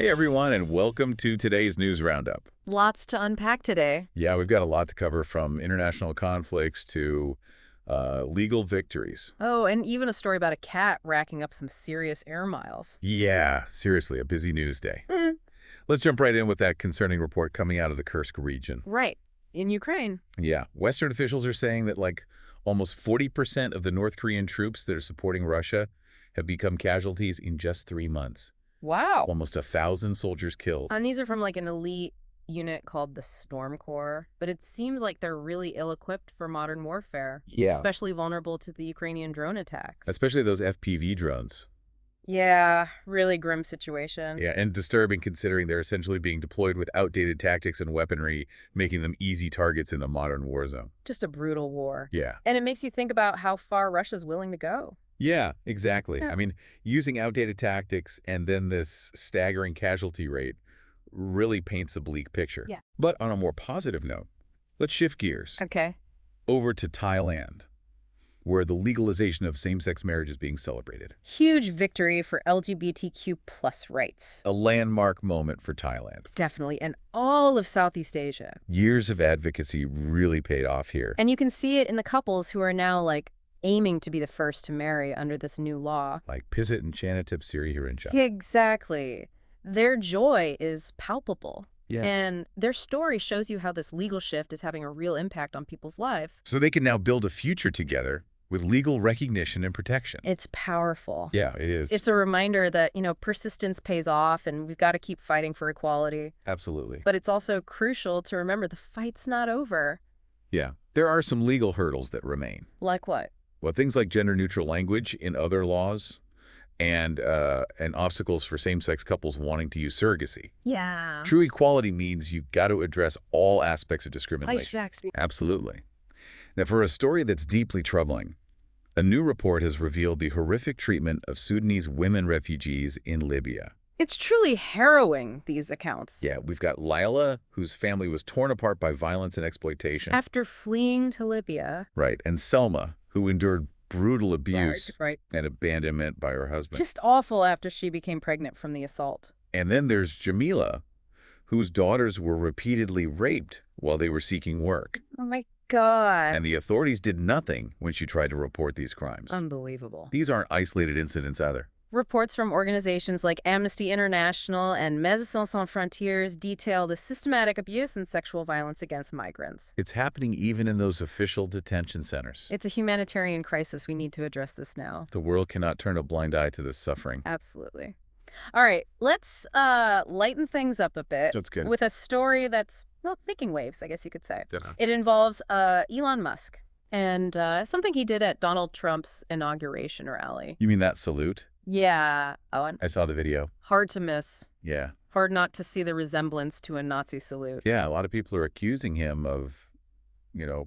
Hey everyone, and welcome to today's News Roundup. Lots to unpack today. Yeah, we've got a lot to cover, from international conflicts to legal victories. Oh, and even a story about a cat racking up some serious air miles. Yeah, seriously, a busy news day. Mm. Let's jump right in with that concerning report coming out of the Kursk region. Right, in Ukraine. Yeah, Western officials are saying that almost 40% of the North Korean troops that are supporting Russia have become casualties in just 3 months. Wow. Almost 1,000 soldiers killed. And these are from an elite unit called the Storm Corps, but it seems like they're really ill-equipped for modern warfare. Yeah. Especially vulnerable to the Ukrainian drone attacks. Especially those FPV drones. Yeah, really grim situation. Yeah, and disturbing considering they're essentially being deployed with outdated tactics and weaponry, making them easy targets in a modern war zone. Just a brutal war. Yeah. And it makes you think about how far Russia's willing to go. Yeah, exactly. Yeah. I mean, using outdated tactics and then this staggering casualty rate really paints a bleak picture. Yeah. But on a more positive note, let's shift gears Okay. over to Thailand, where the legalization of same-sex marriage is being celebrated. Huge victory for LGBTQ plus rights. A landmark moment for Thailand. Definitely, and all of Southeast Asia. Years of advocacy really paid off here. And you can see it in the couples who are now, aiming to be the first to marry under this new law. Like Pisit and Chanatip Sirihirincha. Exactly. Their joy is palpable. Yeah. And their story shows you how this legal shift is having a real impact on people's lives. So they can now build a future together with legal recognition and protection. It's powerful. Yeah, it is. It's a reminder that, persistence pays off and we've got to keep fighting for equality. Absolutely. But it's also crucial to remember the fight's not over. Yeah. There are some legal hurdles that remain. Like what? Well, things like gender-neutral language in other laws and obstacles for same-sex couples wanting to use surrogacy. Yeah. True equality means you've got to address all aspects of discrimination. Absolutely. Now, for a story that's deeply troubling, a new report has revealed the horrific treatment of Sudanese women refugees in Libya. It's truly harrowing, these accounts. Yeah, we've got Lila, whose family was torn apart by violence and exploitation. After fleeing to Libya. Right, and Selma, who endured brutal abuse Right. and abandonment by her husband. Just awful after she became pregnant from the assault. And then there's Jamila, whose daughters were repeatedly raped while they were seeking work. Oh my God. And the authorities did nothing when she tried to report these crimes. Unbelievable. These aren't isolated incidents either. Reports from organizations like Amnesty International and Médecins Sans Frontières detail the systematic abuse and sexual violence against migrants. It's happening even in those official detention centers. It's a humanitarian crisis. We need to address this now. The world cannot turn a blind eye to this suffering. Absolutely. All right, let's lighten things up a bit. That's good. With a story that's, making waves, I guess you could say. Yeah. It involves Elon Musk and something he did at Donald Trump's inauguration rally. You mean that salute? Yeah. Oh, and I saw the video. hard to miss. Yeah. Hard not to see the resemblance to a Nazi salute. Yeah, a lot of people are accusing him of,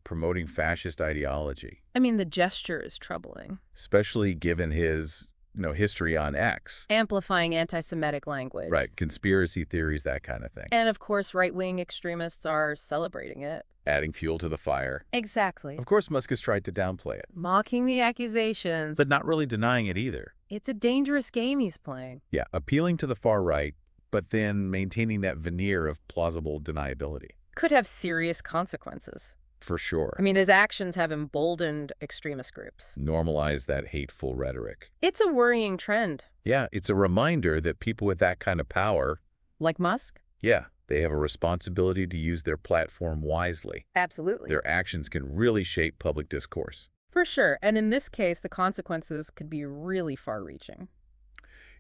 promoting fascist ideology. I mean, the gesture is troubling. Especially given his, history on X. Amplifying anti-Semitic language. Right, conspiracy theories, that kind of thing. And of course, right-wing extremists are celebrating it. Adding fuel to the fire. Exactly. Of course, Musk has tried to downplay it. Mocking the accusations. But not really denying it either. It's a dangerous game he's playing. Yeah, appealing to the far right, but then maintaining that veneer of plausible deniability. Could have serious consequences. For sure. I mean, his actions have emboldened extremist groups. Normalize that hateful rhetoric. It's a worrying trend. Yeah, it's a reminder that people with that kind of power, Like Musk? yeah, they have a responsibility to use their platform wisely. Absolutely. Their actions can really shape public discourse. For sure. And in this case, the consequences could be really far-reaching.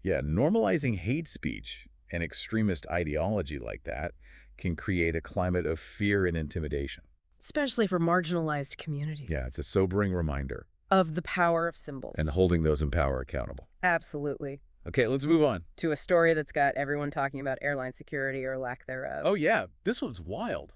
Yeah, normalizing hate speech and extremist ideology like that can create a climate of fear and intimidation. Especially for marginalized communities. Yeah, it's a sobering reminder. Of the power of symbols. And holding those in power accountable. Absolutely. Okay, let's move on. To a story that's got everyone talking about airline security or lack thereof. Oh yeah, this one's wild.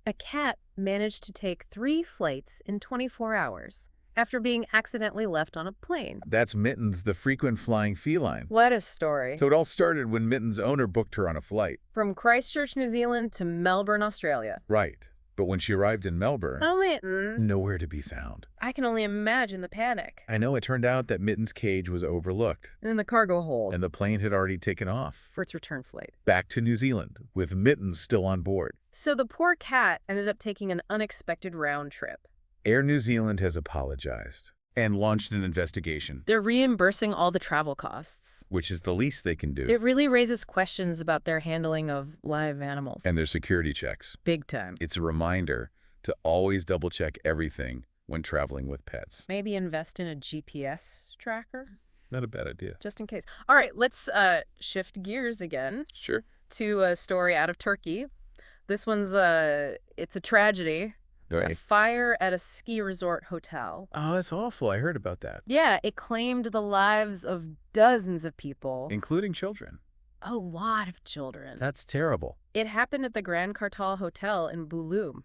A cat managed to take 3 flights in 24 hours after being accidentally left on a plane. That's Mittens, the frequent flying feline. What a story. So it all started when Mittens' owner booked her on a flight. From Christchurch, New Zealand to Melbourne, Australia. Right. But when she arrived in Melbourne, Oh, Mittens. nowhere to be found. I can only imagine the panic. I know it turned out that Mitten's cage was overlooked, And in the cargo hold. and the plane had already taken off. For its return flight. Back to New Zealand, with Mittens still on board. So the poor cat ended up taking an unexpected round trip. Air New Zealand has apologized and launched an investigation, They're reimbursing all the travel costs. which is the least they can do, It really raises questions about their handling of live animals. and their security checks. Big time. It's a reminder to always double-check everything when traveling with pets. Maybe invest in a GPS tracker, Not a bad idea. just in case. All right, let's shift gears again Sure. to a story out of Turkey. This one's it's a tragedy. A Right. fire at a ski resort hotel. Oh, that's awful. I heard about that. Yeah, it claimed the lives of dozens of people. Including children. A lot of children. That's terrible. It happened at the Grand Kartal Hotel in Bulum.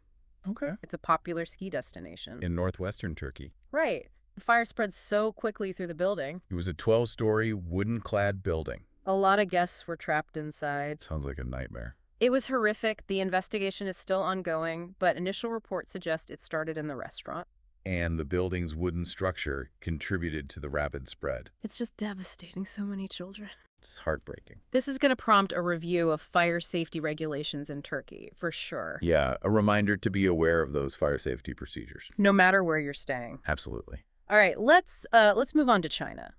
Okay. It's a popular ski destination. In northwestern Turkey. Right. The fire spread so quickly through the building. It was a 12-story, wooden-clad building. A lot of guests were trapped inside. Sounds like a nightmare. It was horrific. The investigation is still ongoing, but initial reports suggest it started in the restaurant. And the building's wooden structure contributed to the rapid spread. It's just devastating. So many children. It's heartbreaking. This is going to prompt a review of fire safety regulations in Turkey, for sure. Yeah, a reminder to be aware of those fire safety procedures. No matter where you're staying. Absolutely. All right, let's move on to China.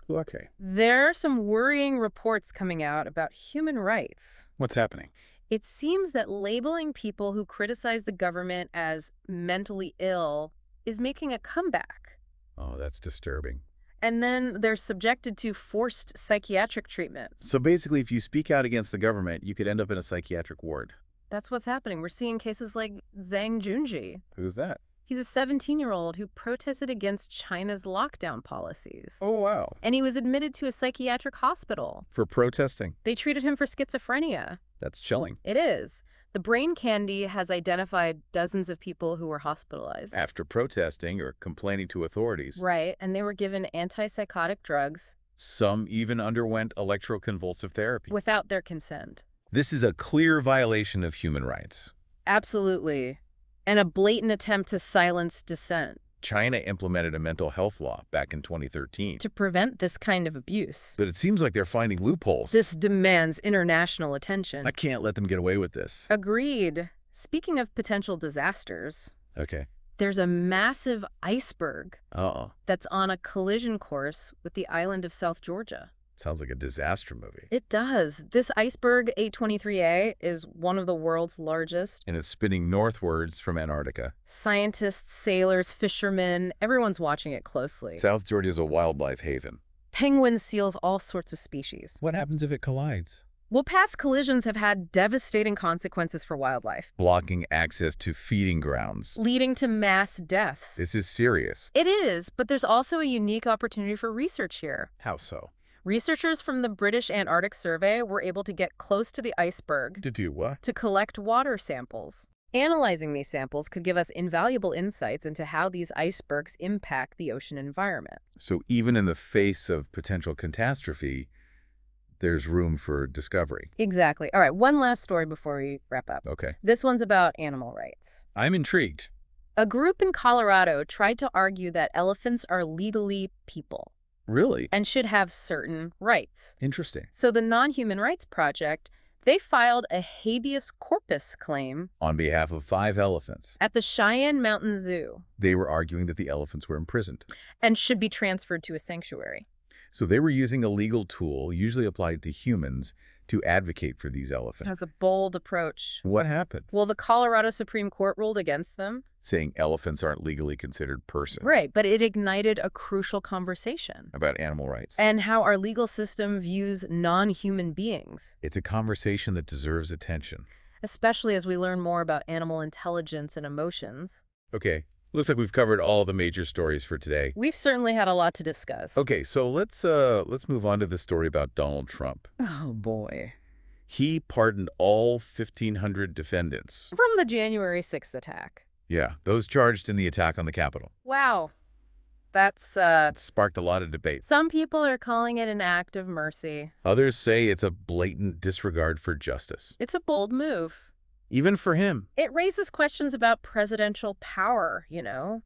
Okay. There are some worrying reports coming out about human rights. What's happening? It seems that labeling people who criticize the government as mentally ill is making a comeback. Oh, that's disturbing. And then they're subjected to forced psychiatric treatment. So basically, if you speak out against the government, you could end up in a psychiatric ward. That's what's happening. We're seeing cases like Zhang Junji. Who's that? He's a 17-year-old who protested against China's lockdown policies. Oh, wow. And he was admitted to a psychiatric hospital. For protesting. They treated him for schizophrenia. That's chilling. It is. The brain candy has identified dozens of people who were hospitalized. After protesting or complaining to authorities. Right, and they were given antipsychotic drugs. Some even underwent electroconvulsive therapy. Without their consent. This is a clear violation of human rights. Absolutely. And a blatant attempt to silence dissent. China implemented a mental health law back in 2013. To prevent this kind of abuse. But it seems like they're finding loopholes. This demands international attention. I can't let them get away with this. Agreed. Speaking of potential disasters, Okay. there's a massive iceberg Uh-oh. that's on a collision course with the island of South Georgia. Sounds like a disaster movie. It does. This iceberg, 823A, is one of the world's largest. And it's spinning northwards from Antarctica. Scientists, sailors, fishermen, everyone's watching it closely. South Georgia is a wildlife haven. Penguins, seals, all sorts of species. What happens if it collides? Well, past collisions have had devastating consequences for wildlife, Blocking access to feeding grounds. leading to mass deaths. This is serious. It is, but there's also a unique opportunity for research here. How so? Researchers from the British Antarctic Survey were able to get close to the iceberg To do what? to collect water samples. Analyzing these samples could give us invaluable insights into how these icebergs impact the ocean environment. So even in the face of potential catastrophe, there's room for discovery. Exactly. All right, one last story before we wrap up. Okay. This one's about animal rights. I'm intrigued. A group in Colorado tried to argue that elephants are legally people Really? and should have certain rights. Interesting. So the Non-Human Rights Project, they filed a habeas corpus claim On behalf of 5 elephants, at the Cheyenne Mountain Zoo they were arguing that the elephants were imprisoned. and should be transferred to a sanctuary. So they were using a legal tool, usually applied to humans, to advocate for these elephants. That's a bold approach. What happened? Well, the Colorado Supreme Court ruled against them. Saying elephants aren't legally considered persons. Right, but it ignited a crucial conversation. About animal rights. And how our legal system views non-human beings. It's a conversation that deserves attention. Especially as we learn more about animal intelligence and emotions. Okay, looks like we've covered all the major stories for today. We've certainly had a lot to discuss. Okay, so let's move on to the story about Donald Trump. Oh, boy. He pardoned all 1,500 defendants. From the January 6th attack. Yeah, those charged in the attack on the Capitol. Wow. That's, It sparked a lot of debate. some people are calling it an act of mercy. Others say it's a blatant disregard for justice. It's a bold move. even for him. It raises questions about presidential power,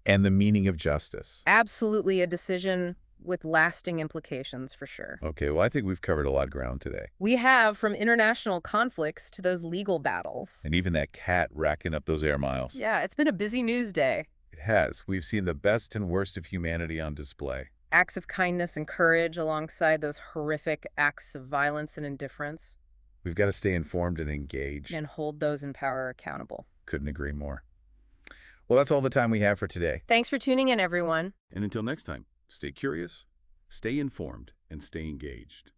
And the meaning of justice. Absolutely a decision with lasting implications, for sure. Okay, well, I think we've covered a lot of ground today. We have, from international conflicts to those legal battles. And even that cat racking up those air miles. Yeah, it's been a busy news day. It has. We've seen the best and worst of humanity on display. Acts of kindness and courage alongside those horrific acts of violence and indifference. We've got to stay informed and engaged. And hold those in power accountable. Couldn't agree more. Well, that's all the time we have for today. Thanks for tuning in, everyone. And until next time, stay curious, stay informed, and stay engaged.